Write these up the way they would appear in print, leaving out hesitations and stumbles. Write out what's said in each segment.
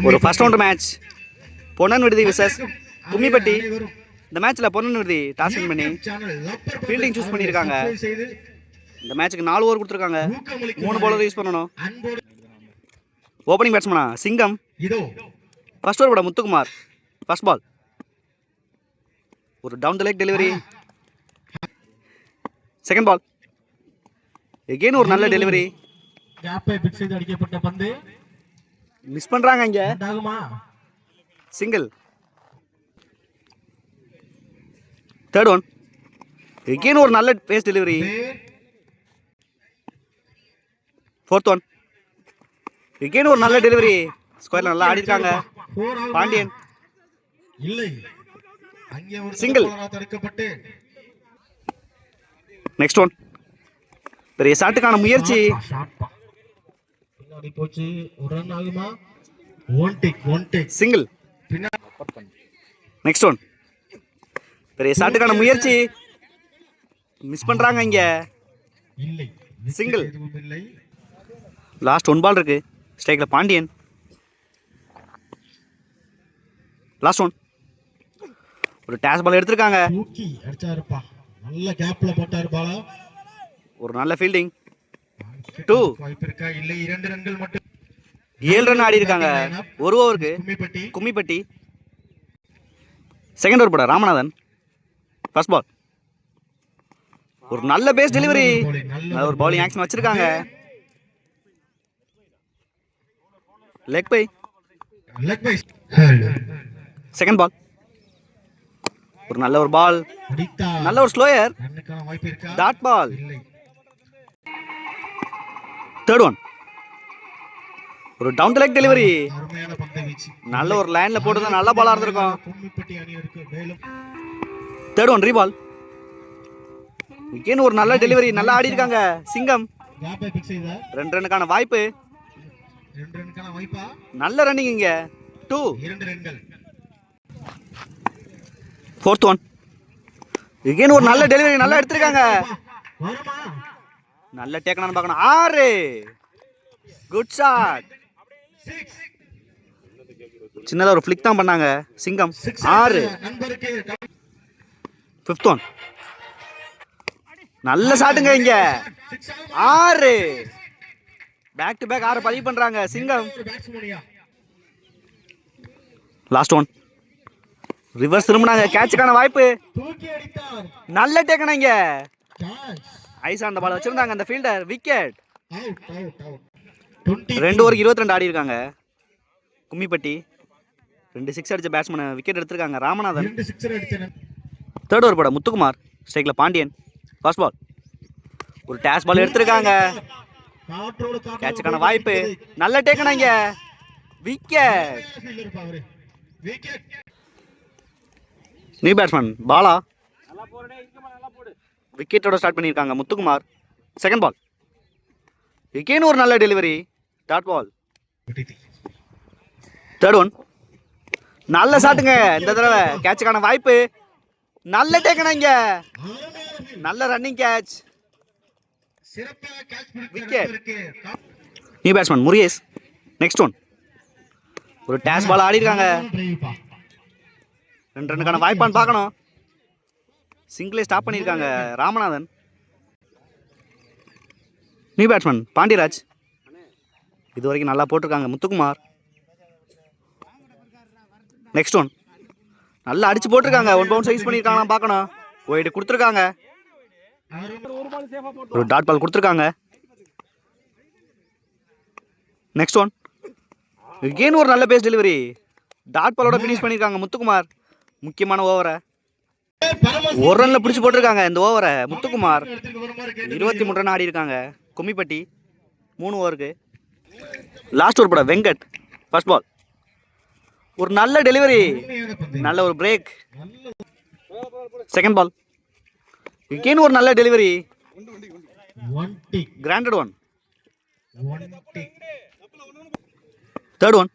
ஒரு first round match Ponnan விடுதி versus Kummipatti. இந்த மேட்ச்சில் பொன்னன் விடுதி டாஸ் வின் பண்ணி ஃபீல்டிங் சூஸ் பண்ணியிருக்காங்க. இந்த மேட்ச்சுக்கு 4 ஓவர் கொடுத்துருக்காங்க. 3 பவுலர் யூஸ் பண்ணணும். ஓப்பனிங் பேட்ஸ்மனா சிங்கம். ஃபர்ஸ்ட் ஓவர் போட முத்துக்குமார். ஃபர்ஸ்ட் பால் ஒரு down the leg delivery. Second ball again ஒரு நல்ல டெலிவரி. மிஸ் பண்றாங்க இங்க. சிங்கிள். தேர்ட் ஒன் எகெயின் ஒரு நல்ல pace delivery. Fourth one again ஒரு நல்ல டெலிவரி. ஸ்கொயர்ல நல்லா ஆடி இருக்காங்க பாண்டியன். சிங்கிள். நெக்ஸ்ட் ஒன் பெரிய ஷாட்டுக்கான முயற்சி. சிங்கிள். நெக்ஸ்ட் ஒன் பெரிய ஷாட்டுக்கான முயற்சி. மிஸ் பண்றாங்க இங்க. சிங்கிள். லாஸ்ட் 1 பால் இருக்கு. ஸ்ட்ரைக்ல பாண்டியன். லாஸ்ட் ஒன் ஒரு டாஸ் பால் எடுத்திருக்காங்க. ஒரு நல்ல ஃபீல்டிங். 2 7 ரன் ஆடி இருக்காங்க ஒரு ஓவருக்கு கும்மிப்பட்டி. செகண்ட் ஓவர் போட ராமநாதன். ஃபர்ஸ்ட் பால் ஒரு நல்ல பேஸ் டெலிவரி. ஒரு பவுலிங் ஆக்ஷன் வச்சிருக்காங்க. Leg bye. செகண்ட் பால் ஒரு நல்ல ஒரு பால். நல்ல ஒரு slower. Dot ball. Third one ஒரு டவுன் த லெக் டெலிவரி. நல்ல ஒரு லைன்ல போட்டு நல்ல பாலா இருந்திருக்கும். Third one rebowl. ஒரு நல்ல டெலிவரி. நல்லா ஆடி இருக்காங்க சிங்கம். 2 ரன்னுக்கான வாய்ப்பு. நல்ல ரன்னிங் இங்க. 2. ஃபோர்த் ஒன் எகெயின் ஒரு நல்ல டெலிவரி. நல்லா எடுத்திருக்காங்க. நல்ல டேக்கனான்னு பார்க்கணும். 6. Good shot. சின்னதா ஒரு ஃபிளிக் தான் பண்ணாங்க சிங்கம். 6. ஃபிஃப்த் ஒன் நல்ல ஷாட்டுங்க இங்க. 6. பேக் டு பேக் 6 பதிவு பண்றாங்க சிங்கம். லாஸ்ட் ஒன் ரிவர்ஸ் திரும்பினாங்க. கேட்சுக்கான வாய்ப்பு. நல்ல டேக்கனாங்க. ஐசா அந்த பால் வச்சிருந்தாங்க அந்த ஃபீல்டர். விக்கெட். 2 ஓவருக்கு 22 ஆடி இருக்காங்க கும்மிப்பட்டி. 2 6 அடிச்ச பேட்ஸ்மேன் விக்கெட் எடுத்திருக்காங்க ராமநாதன். தேர்ட் ஓவர் போட முத்துக்குமார். ஸ்ட்ரைக்ல பாண்டியன். ஃபர்ஸ்ட் பால் ஒரு டாஸ் பால் எடுத்திருக்காங்க. கேட்சுக்கான வாய்ப்பு. நல்ல டேக்கனாங்க. விக்கெட். New batsman Bala. விக்கெட்டோட ஸ்டார்ட் பண்ணியிருக்காங்க முத்துக்குமார். செகண்ட் பால் எகெயின் ஒரு நல்ல delivery. Dot ball. Third one நல்ல ஷாட்டுங்க இந்த தடவை. கேட்சுக்கான வாய்ப்பு. நல்ல டேக்கனாங்க. நல்ல running catch. Wicket. New batsman Murugesh. Next one ஒரு டாஸ் பால் ஆடி இருக்காங்க. 2 ரன்னுக்கான வாய்ப்பான்னு பார்க்கணும். சிங்கிளே ஸ்டாப் பண்ணியிருக்காங்க ராமநாதன். New batsman Pandiraj. இது வரைக்கும் நல்லா போட்டிருக்காங்க முத்துக்குமார். நெக்ஸ்ட் ஒன் நல்லா அடிச்சு போட்டிருக்காங்க. 1 பவுண்ட் சைஸ் பண்ணியிருக்காங்க பார்க்கணும். ஒயிட் கொடுத்துருக்காங்க. ஒரு டாட் பால் கொடுத்துருக்காங்க. நெக்ஸ்ட் ஒன் எகெயின் ஒரு நல்ல பேஸ் டெலிவரி. டாட் பாலோட ஃபினிஷ் பண்ணியிருக்காங்க முத்துக்குமார். முக்கியமான ஓவரை 1 ரன்ல பிடிச்சு போட்டிருக்காங்க இந்த ஓவரை முத்துக்குமார். 23 ரன் ஆடி இருக்காங்க கும்மிப்பட்டி 3 ஓவருக்கு. லாஸ்ட் ஓவர் போட வெங்கட். ஃபர்ஸ்ட் பால் ஒரு நல்ல டெலிவரி. நல்ல ஒரு பிரேக். செகண்ட் பால் எகெயின் ஒரு நல்ல delivery. Granted one. Third one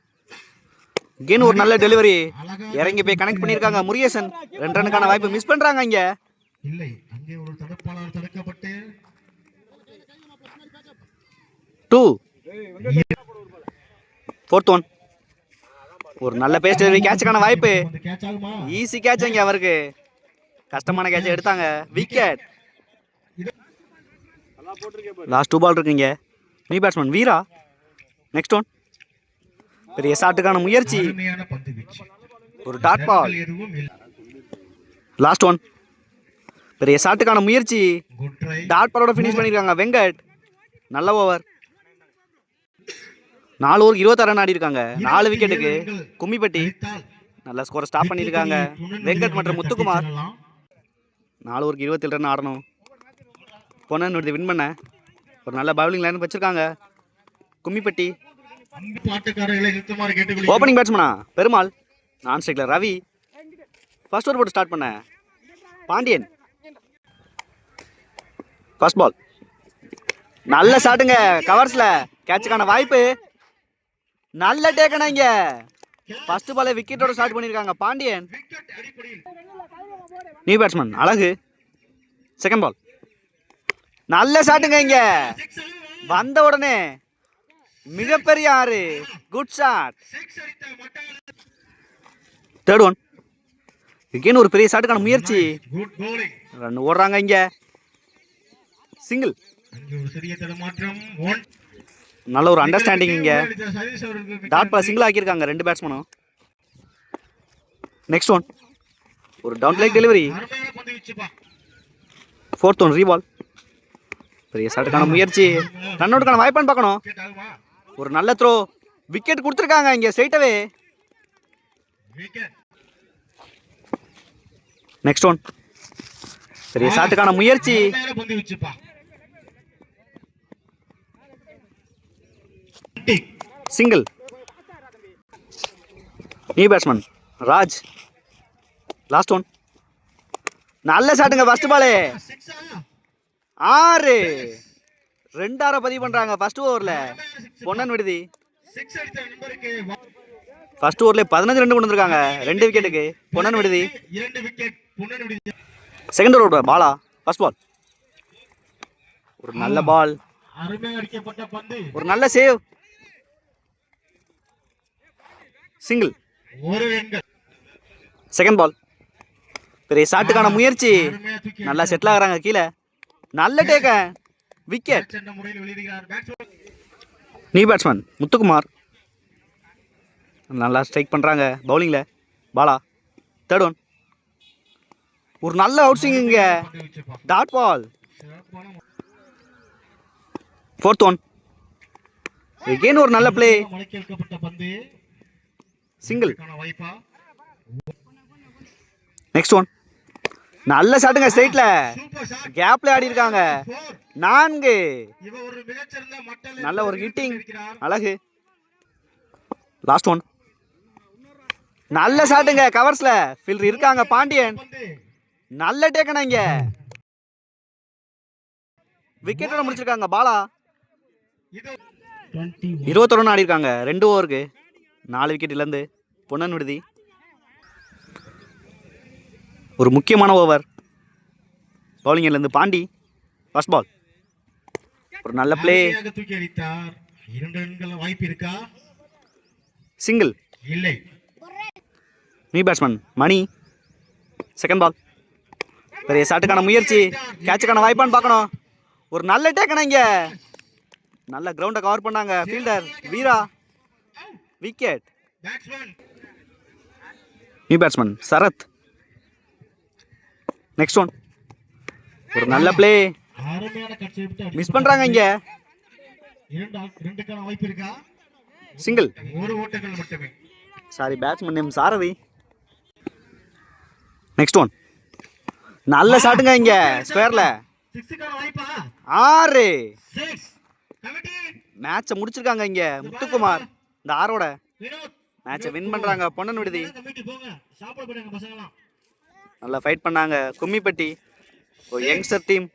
again ஒரு நல்ல டெலிவரி. இறங்கி போய் கனெக்ட் பண்ணியிருக்காங்க முருகேசன். 2 ரன்னுக்கான வாய்ப்பு மிஸ் பண்றாங்க இங்க. 2. ஃபோர்த் ஒன் ஒரு நல்ல பேஸ் டெலிவரி, கேட்சுக்கான வாய்ப்பு. கேட்ச் ஆகுமா? ஈஸி கேட்ச் இங்க அவருக்கு. கஷ்டமான கேட்ச் எடுத்தாங்க. விக்கெட். லாஸ்ட் 2 பால் இருக்குங்க. New batsman Veera. Next one. பெரிய ஷாட்டுக்கான முயற்சி. அருமையான பந்து வீச்சு. ஒரு டாட் பால். எதுவும் இல்லை. Last one. பெரிய ஷாட்டுக்கான முயற்சி. Good try. டாட் பாலோட ஃபினிஷ் பண்ணிருக்காங்க வெங்கட். நல்ல ஓவர். 4 ஓவருக்கு 26 ரன் ஆடி இருக்காங்க. 4 விக்கெட்டுக்கு. கும்மிப்பட்டி நல்ல ஸ்கோரை ஸ்டாப் பண்ணியிருக்காங்க. வெங்கட் மற்றும் முத்துக்குமார் 4 ஓவருக்கு 27 ரன் ஆடணும். பொன்னன் வின் பண்ண ஒரு நல்ல பவுலிங் லைன் வச்சிருக்காங்க. கும்மிப்பட்டி. ஓப்பனிங் பேட்ஸ்மனா பெருமாள். நான் ஸ்ட்ரைக்ல ரவி. ஃபர்ஸ்ட் ஓவர் போட்டு ஸ்டார்ட் பண்ண பாண்டியன். ஃபர்ஸ்ட் பால். நல்ல ஷாட்டுங்க கவர்ஸ்ல. கேட்சுக்கான வாய்ப்பு. நல்ல டேக்கனா இங்க. ஃபர்ஸ்ட் பாலே விக்கெட்டோட ஸ்டார்ட் பண்ணிருக்காங்க Pandian. New batsman Azhagu. Second ball. நல்ல ஷாட்டுங்க இங்க. வந்த உடனே மிகப்பெரிய 6. Good shot. Third one. again ஒரு பெரிய ஷாட்டுக்கான முயற்சி. ரன் ஓடுறாங்க இங்க. சிங்கிள். நல்ல ஒரு அண்டர்ஸ்டாண்டிங் இங்க. டாட் பால் சிங்கிள் ஆக்கியிருக்காங்க 2 பேட்ஸ்மேனும். Next one. ஒரு down leg delivery. Fourth one ரீபால். பெரிய ஷாட்டுக்கான முயற்சி. ரன் அவுட்டுக்கான வாய்ப்பான்னு பார்க்கணும். ஒரு நல்ல த்ரோ. விக்கெட் கொடுத்துருக்காங்க இங்க ஸ்ட்ரைட்டாவே. Next one. பெரிய ஷாட்டுக்கான முயற்சி. Single. New batsman Raj. Last one. நல்ல ஷாட்டுங்க ஃபர்ஸ்ட் பாலே. 6. 2 6 பதிவு பண்றாங்க ஃபர்ஸ்ட் ஓவர்ல. பொன்னன் விடுதி. ஃபர்ஸ்ட் ஓவர்ல 15 ரன் கொண்டு வந்திருக்காங்க 2 விக்கெட்டுக்கு. Ponnan Viduthi. Second over Bala. First ball. ஒரு நல்ல பால். ஒரு நல்ல சேவ். சிங்கிள். Second ball. பெரிய ஷாட்டுக்கான முயற்சி. நல்லா செட்டில் ஆகுறாங்க கீழே. நல்ல டேக்க. விக்கெட். New batsman Muthukumar. நல்லா ஸ்ட்ரைக் பண்றாங்க பவுலிங்ல. பாலா. Third one. ஒரு நல்ல அவுட் ஸ்விங் இங்க. Dot ball. Fourth one. again ஒரு நல்ல பிளே. சிங்கிள். Next one. நல்ல ஷாட்டுங்க ஸ்ட்ரைட்ல. கேப்ல ஆடி இருக்காங்க. 4. நல்ல ஒரு ஹிட்டிங். அழகு. Last one. நல்ல ஷாட்டுங்க கவர்ஸ்ல. ஃபீல்டர் இருக்காங்க பாண்டியன். நல்ல டேக்கனா இங்க. விக்கெட்டோட முடிச்சிருக்காங்க பாலா. 21 ரன் ஆடி இருக்காங்க 2 ஓவருக்கு. 4 விக்கெட் இழந்து. பொன்னன் விடுதி. ஒரு முக்கியமான ஓவர். பவுலிங்ல இருந்து பாண்டி. First ball. ஒரு நல்ல play. Single. New batsman Mani. Second ball. பெரிய ஷாட்டுக்கான முயற்சி. கேட்சுக்கான வாய்ப்பான்னு பார்க்கணும். ஒரு நல்ல டேக்கனா இங்க. நல்ல கிரவுண்டை கவர் பண்ணாங்க fielder Veera. Wicket. New batsman Sarath. Next one. ஒரு நல்ல பிளே. மிஸ் பண்றாங்க இங்க. Single. Sorry batsman name Sarathi. Next one. நல்ல ஷாட்டுங்க இங்க ஸ்கொயர்ல. 6. மேட்சை முடிச்சிருக்காங்க இங்க முத்துக்குமார். இந்த 6ஓட மேட்சை வின் பண்றாங்க பொன்னன் விடுதி. நல்லா ஃபைட் பண்ணாங்க கும்மிப்பட்டி. ஒரு யங்ஸ்டர் டீம்.